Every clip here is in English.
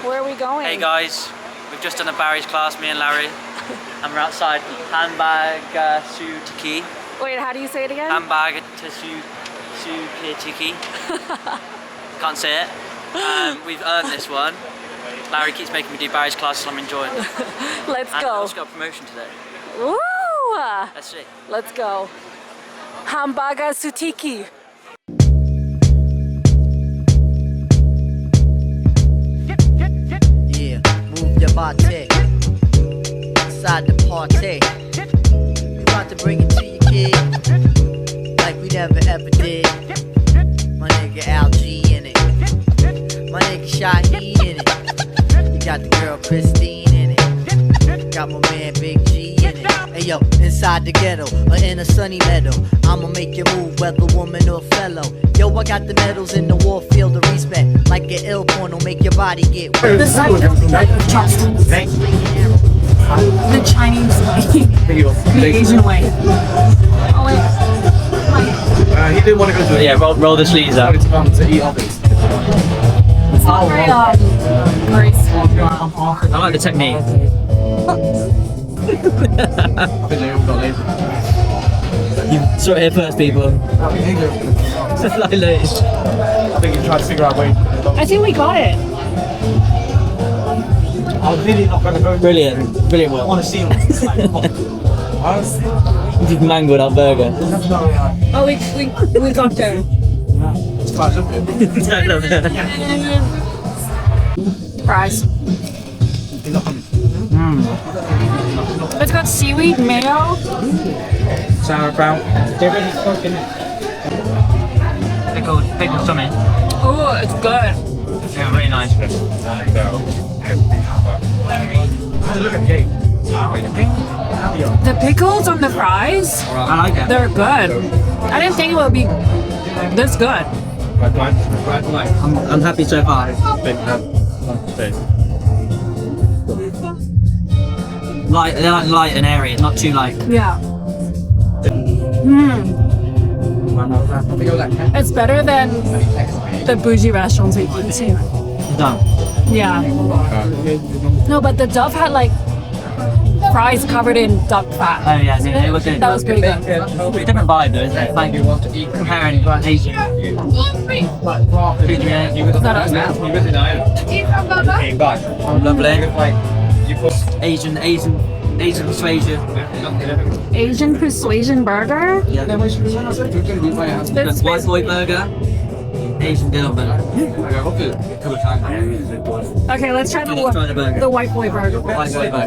Where are we going? Hey guys, we've just done a Barry's class, me and Larry, and we're outside Handbag Sutiki. Wait, how do you say it again? Handbag Sutiki. Can't say it. We've earned this one. Larry keeps making me do Barry's classes, so I'm enjoying it. Let's And go. I also got a promotion today. Woo! Let's see. Let's go. Hambaga Sutiki. Yeah, move your body inside the party. We about to bring it to you, kid, like we never ever did. My nigga LG in it, my nigga Shaheed in it. You got the girl Christine in it, got my man Big G in it. Hey yo, inside the ghetto or in a sunny meadow, I'ma make you move whether woman or fellow. Yo, I got the medals in the war field of respect, like an ill porno, make your body get wet. The Chinese way. The Asian way. Oh wait. He didn't want to go to it. Yeah, roll the sleeves He up. wanted to come to eat others. It's not very graceful. I like the technique. I think they all got lazy. You saw it here first, people. Like this. I think he tried to figure out a way. I think we got it. I was really not going to go. Brilliant work. I want to see him. You've mangled our burger. Oh, we got there. It's quite good. I love it. Fries. It's got seaweed, mayo. Sauerkraut. Pickled something. Oh, it's good. Yeah, really nice. Look at the gate. The pickles on the fries, I like it. they're good. I didn't think it would be this good. I'm happy so far. Light, they're like light and airy, not too light. Yeah. It's better than the bougie restaurants we've been to. Done. Yeah. No, but the Dove had like fries covered in duck fat. Oh yeah, it was good. That was pretty good. Different vibe though, isn't it? Like comparing Asian food, lovely. Asian persuasion. Asian persuasion burger. Yeah. White boy burger. Asian girl burger. Okay, let's try Let's try the burger. the white boy burger. White boy burger. I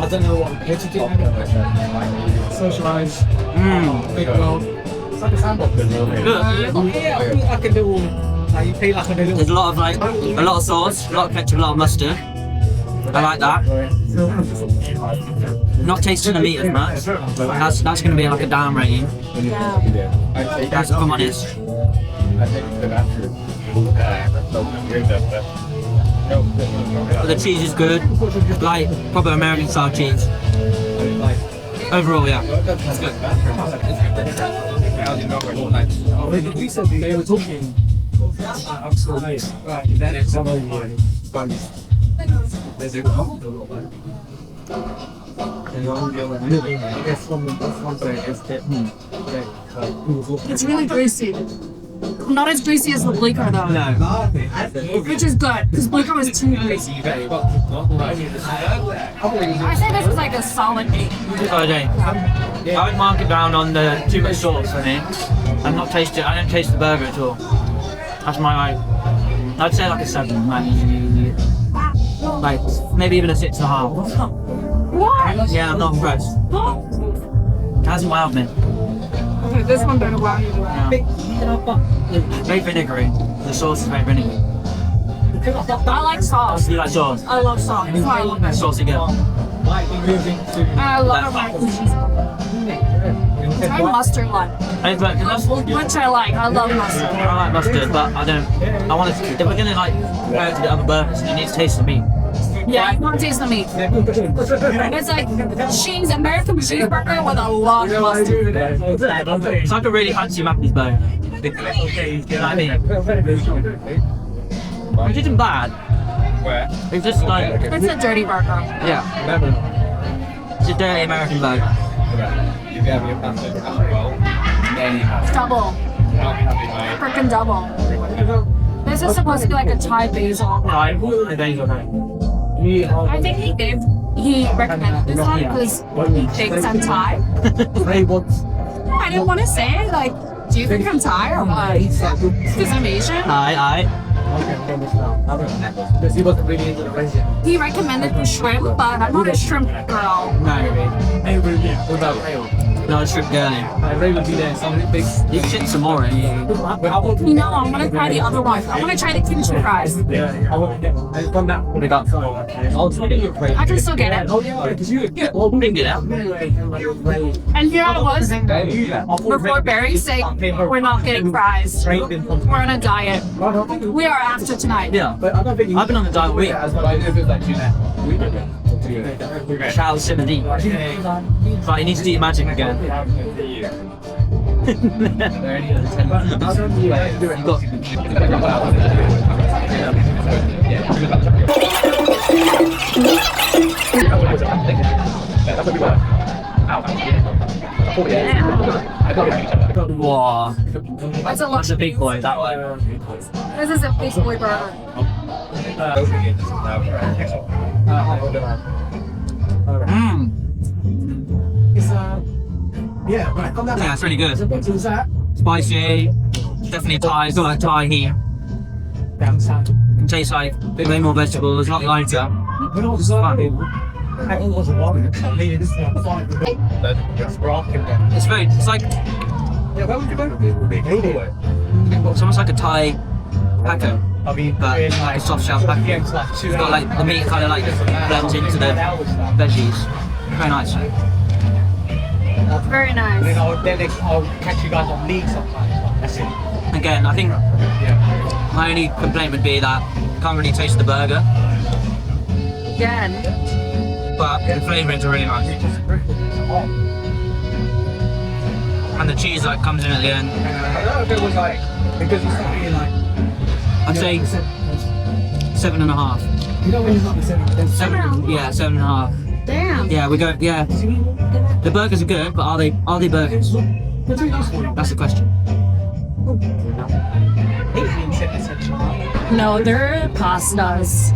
don't know what to do. Socialise. Big world. It's like a sandbox. Like a little. You pay like a little. There's a lot of sauce, a lot of ketchup, a lot of mustard. I like that. Not tasting the meat as much. That's going to be like a down rating. That's if I'm honest. But the cheese is good, like proper American style cheese. Overall, yeah, it's good. We said they were talking. It's really greasy. Not as greasy as the Bleecker though. No. Which is good, because Bleecker was too greasy. I say this is like a solid 8. I would mark it down on the too much sauce for me. I don't taste the burger at all. That's my I'd say like a 7, like maybe even a 6.5. What? Yeah, I'm not impressed. It hasn't wowed me. Okay, this one better wow you. Very vinegary. The sauce is very vinegary. I like sauce. You like sauce? I love sauce. That's why I love it. Saucy girl. I love mac and cheese. Try mustard one. Which Which I like. I love mustard. I like mustard, but I don't. I want to. If we're gonna like compare it to the other burgers, you need to taste the meat. Yeah, you want to taste the meat. It's like cheese, American cheeseburger with a lot of mustard. It's like a really fancy Mackey's burger. Okay, you know what I mean? Which isn't bad. Where? It's just like, It's a dirty burger. yeah, it's a dirty American burger. You can have your pasta as well. Then you have Double. Freaking double. This is supposed to be like a Thai basil. Right, there you go. I think he recommended this one because he thinks I'm Thai. I didn't want to say it. Like, do you think I'm Thai or what? Because I'm Asian. Aye. Because he wasn't really into the recipe. He recommended shrimp, but I'm not a shrimp girl. No, Hey, what about Rail? no, it's shrimp girly. Ray would be there, something big. You can shit some more in. You know, I want to try the other one. I want to try the kimchi fries. Yeah, I want to get from that. What about? I'll tell you. I can still get it. Because you get Bring it out. And here I was before Barry saying we're not getting fries. We're on a diet. We are after tonight. Yeah. But I don't think I've been on the diet week. as well. I know if it's like tuna. Shout out Simon. Right, you need to do your magic again. Wow. That's a big boy, that one. This is a big boy burger. Mmm. Yeah, right. Come down. Yeah, it's really good. What's that? Spicy. Definitely Thai. It's got like Thai heat. Down south. It tastes like way more vegetables, a lot lighter. It's fun. I wasn't wanting it. Maybe this is not fun. That's rocking them. It's very, it's like, Yeah, where would you go? Anyway. it's almost like a Thai taco, I mean, but like a soft shell taco. It's got like, the meat kind of like blends into the veggies. Very nice. Very Then nice. I'll catch you guys on league sometimes. That's it. Again, I think Yeah. my only complaint would be that I can't really taste the burger, Again. but the flavourings are really nice. And the cheese like comes in at the end. I don't know if it was like, because it's not being like, I'd say 7.5. you know when it's not the same. 7.5. Damn. Yeah, we go. Yeah, the burgers are good, but are they burgers? That's the question. No, they're pastas.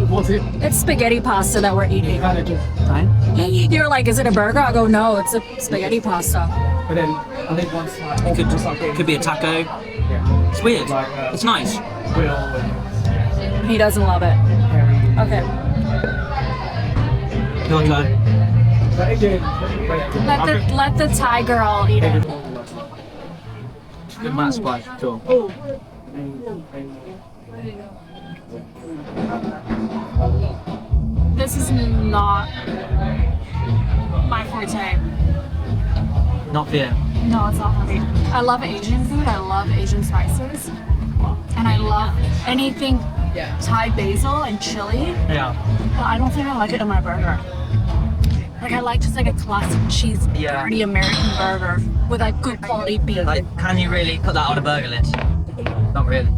What's it? It's spaghetti pasta that we're eating. Kind of just, You're like, is it a burger? I go, no, it's a spaghetti pasta. but then I think once like, It could be a taco. yeah, It's weird. It's nice. Will and He doesn't love it. Harry. Okay. Your turn. But again, Let the Thai girl eat it. Good match spice. Cool. This is not my forte. Not for you. No, it's not for me. I love Asian food. I love Asian spices. And I love anything Thai basil and chili. Yeah. But I don't think I like it in my burger. Like, I like just like a classic cheese, Yeah. dirty American burger with like good quality beef. Like, can you really put that on a burger list? Not really.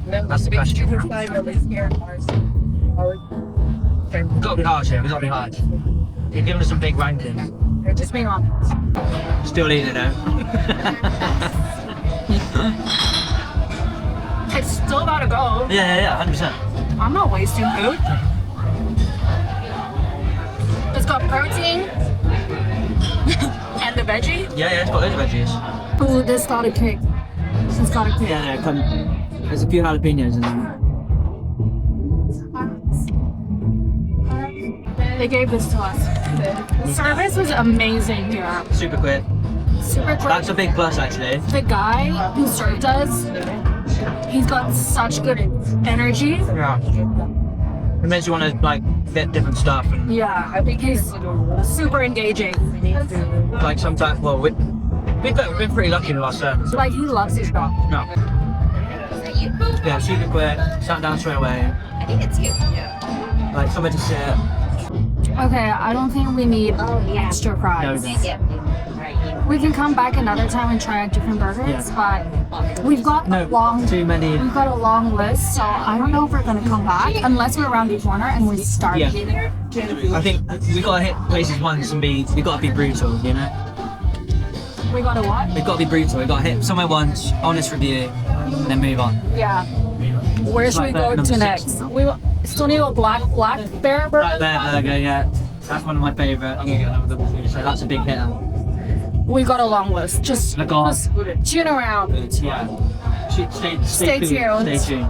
That's the question. We've got to be harsh here. We've got to be harsh. You're giving us some big rankings. Just being honest. Still eating it though. It's still gotta go. Yeah, 100%. I'm not wasting food. It's got protein and the veggie. Yeah, it's got loads of veggies. Ooh, this got a kick. This got a kick. Yeah, come. There's a few jalapenos in there. They gave this to us. The service was amazing here. Super quick. Super quick. That's a big plus actually. The guy who served us, he's got such good energy. Yeah. It makes you want to like get different stuff and Yeah, I think he's super engaging. like sometimes. Well, we've been pretty lucky with our service. Like, he loves his job. No. Yeah, super quick. Sat down straight away. I think it's you. Yeah. Like somewhere to sit. Okay, I don't think we need extra fries. No. Yeah. Right. We can come back another time and try out different burgers, but we've got No, a long too many. We've got a long list, so I don't know if we're gonna come back unless we're around the corner and we start. Yeah. I think we gotta hit places once and we gotta be brutal, you know? We gotta what? We've gotta be brutal. We gotta hit somewhere once, honest review, and then move on. Yeah. Where should we Like go number to 6 next? now. We still need a black bear burger. Bear burger, yeah. That's one of my favourite. So that's a big hitter. We got a long list. Just tune around. Yeah. Stay Stay tuned. Stay tuned.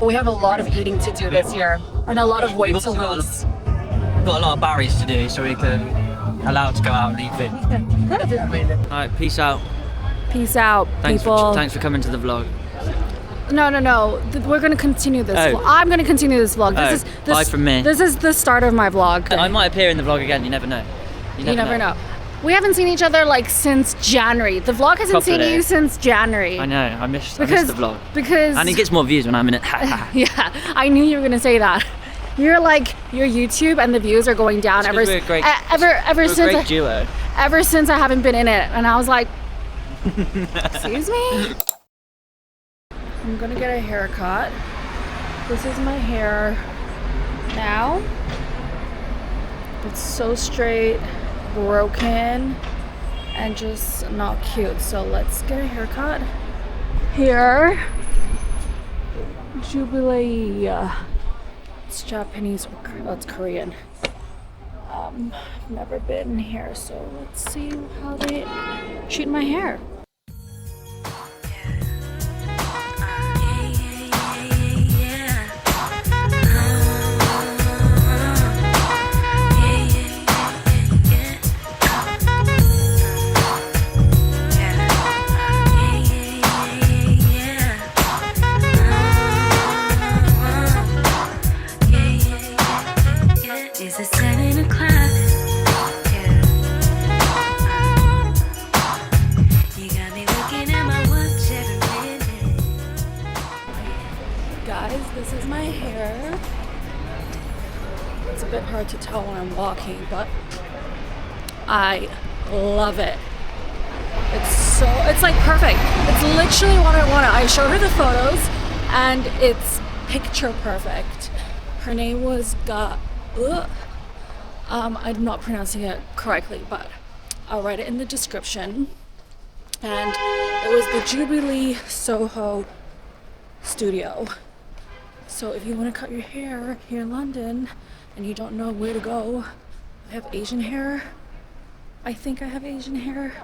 We have a lot of eating to do this year and a lot of weight to lose. We've got a lot of barriers to do, so we can allowed to go out and eat food. Alright, peace out. Peace out, people. Thanks for coming to the vlog. No. We're gonna continue this. Oh. I'm gonna continue this vlog. This Oh, bye from me. This is the start of my vlog. I might appear in the vlog again. You never know. You never know. We haven't seen each other like since January. The vlog hasn't seen Properly. you since January. I know. I missed the vlog. Because And it gets more views when I'm in it. yeah, I knew you were gonna say that. You're like your YouTube and the views are going down We're a great duo. ever since I haven't been in it, and I was like, excuse me. I'm gonna get a haircut. This is my hair now. It's so straight, broken, and just not cute. So let's get a haircut. Here, Jubilee. It's Japanese, it's Korean. Never been here, so let's see how they treat my hair. Is it 7 o'clock? You got me looking at my watch every minute. Guys, this is my hair. It's a bit hard to tell when I'm walking, but I love it. It's like perfect. It's literally what I wanted. I showed her the photos and it's picture perfect. Her name was I'm not pronouncing it correctly, but I'll write it in the description. And it was the Jubilee Soho studio. So if you want to cut your hair here in London and you don't know where to go, I have Asian hair. I think I have Asian hair.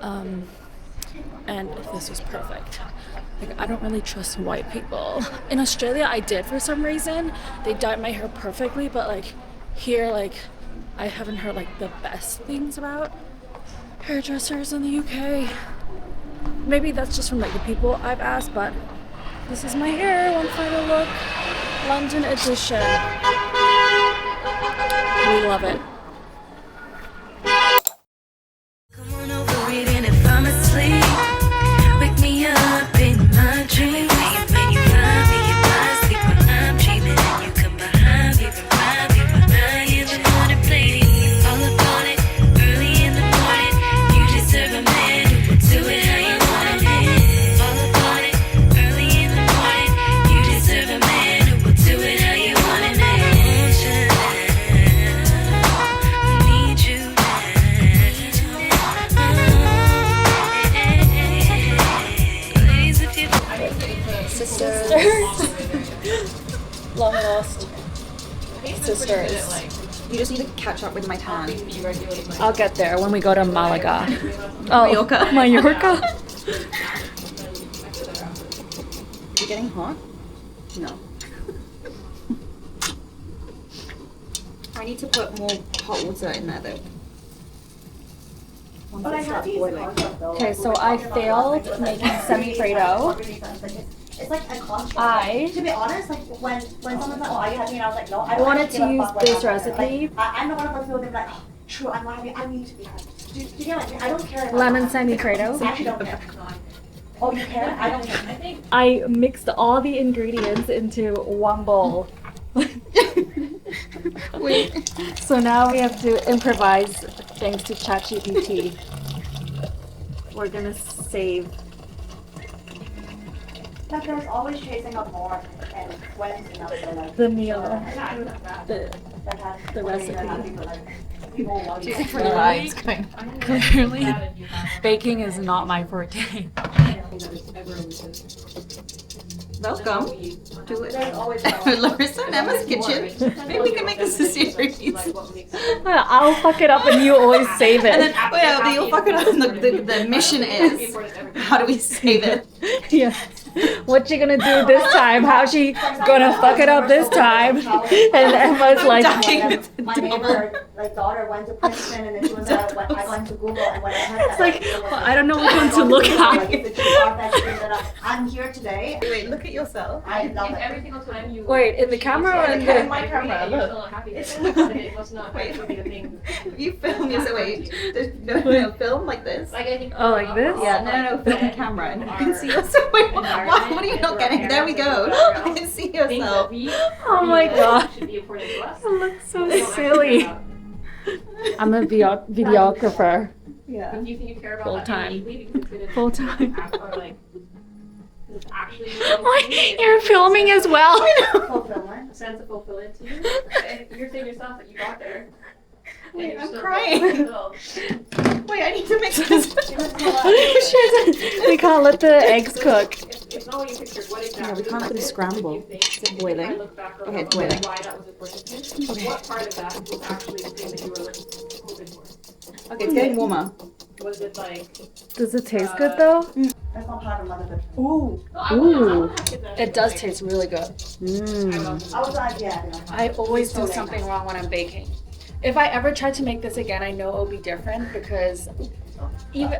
And this was perfect. Like, I don't really trust white people. In Australia, I did for some reason. They dyed my hair perfectly, but like here, like I haven't heard like the best things about hairdressers in the UK. Maybe that's just from like the people I've asked, but this is my hair. One final look, London edition. We love it. Come on over, even if I'm asleep. Wake me up in my dreams. When you find me in my sleep when I'm dreaming, and you come behind me, remind me when I even wanna play it. All about it, early in the morning. You deserve a man who will do it how you want it. All about it, early in the morning. You deserve a man who will do it how you want it. Need you Sisters. Long lost sisters. You just need to catch up with my tan. I'll get there when we go to Malaga. Oh, Mallorca. You getting hot? No. I need to put more hot water in there though. Okay, so I failed making semi-Fredo. It's like a costume. To be honest, like when someone's like, "Oh, are you happy?" and I was like, "No, I wanted to give a use fuck what this happens." recipe. Like, I'm not one of those people that be like, "Oh, true, I'm not happy. I need to be happy." Do you get like I don't care. About Lemon that. semi-Fredo. I actually don't care. Oh, you care? I don't care. I mixed all the ingredients into one bowl. Wait. So now we have to improvise thanks to ChatGPT. we're gonna save. That girl's always chasing up more and when enough to like The meal. that has The recipe. Clearly, baking is not my forte. Welcome to There's always Larissa and Emma's kitchen. Maybe we can make this a series. I'll fuck it up and you always save And it. then, well, you'll fuck it up. And the mission is, how do we save it? Yeah. What you gonna do this time? How's she gonna fuck it up this time? And Emma's like, Dying. my neighbor like daughter went to Princeton and then she was like I went to Google and when I heard that it's like, well, I don't know which one to look at. I'm here today. Wait, look at yourself. I love it. Every single time you Wait, in the camera or in the? My camera, look. It's it must not actually be a thing. You film yourself. Wait, no, film like this. Like I think Oh, like this? Yeah, no, film camera, and you can see yourself. Wait, what are you not getting? There we go. I can see yourself. Oh my god, should be important to us. I look so silly. I'm a videographer. Yeah. Do you think you care about Full that time. innately because it's been Full time. or like it's actually Oh, you're filming as well. Fulfillment. a sense of fulfillment to you? And you're saying yourself that you got there. And Wait, you're I'm still crying. fulfilled. Wait, I need to mix this. Shit, we can't let the eggs cook. It's not what you pictured. What exactly? we can't let it scramble. Is it boiling? Okay, it's boiling. Why that was important to you? What part of that was actually the thing that you were hoping for? Okay, it's getting warmer. Was it like? Does it taste good though? That's not part of motherhood. Ooh, it does taste really good. I was like, yeah. I always do something wrong when I'm baking. If I ever try to make this again, I know it'll be different because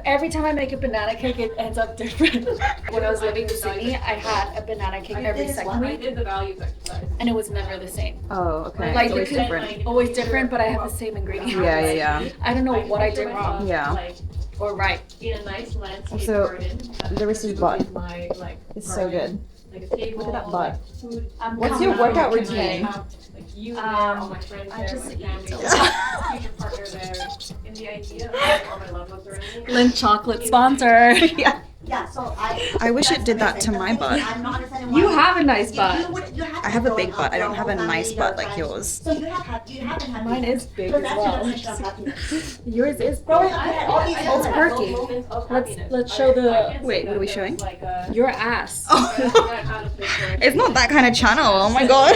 every time I make a banana cake, it ends up different. When I was living in Sydney, I had a banana cake every second I week, did the values exercise. and it was never the same. Oh, okay. Like It's always the different. always different, but I have the same ingredients. Yeah. I don't know what I did wrong Yeah. Like or right. in a nice landscape Also, garden. Larissa's butt. My like. It's so good. Like a table. Look at that butt. Food. What's your workout Like routine? you there, all my friends there, just my eat family a there, future partner there, and the idea of like, all my loved ones around me. Lindt chocolate sponsor. Yeah. Yeah, so I wish it did that to my butt. I'm not understanding why. You have a nice You butt. would- you I have a big grown butt. up I don't your have a whole nice family, butt your like friends. yours. So you haven't had Mine these- is big so as that's well. your definition of happiness. Yours is Growing big. up, you had all these It's moments. perky. Moments of Let's happiness. show I the can't Wait, say what are we that showing? there was, like, a- your ass. Oh, I had a picture. it's not that kind of channel. Oh my god.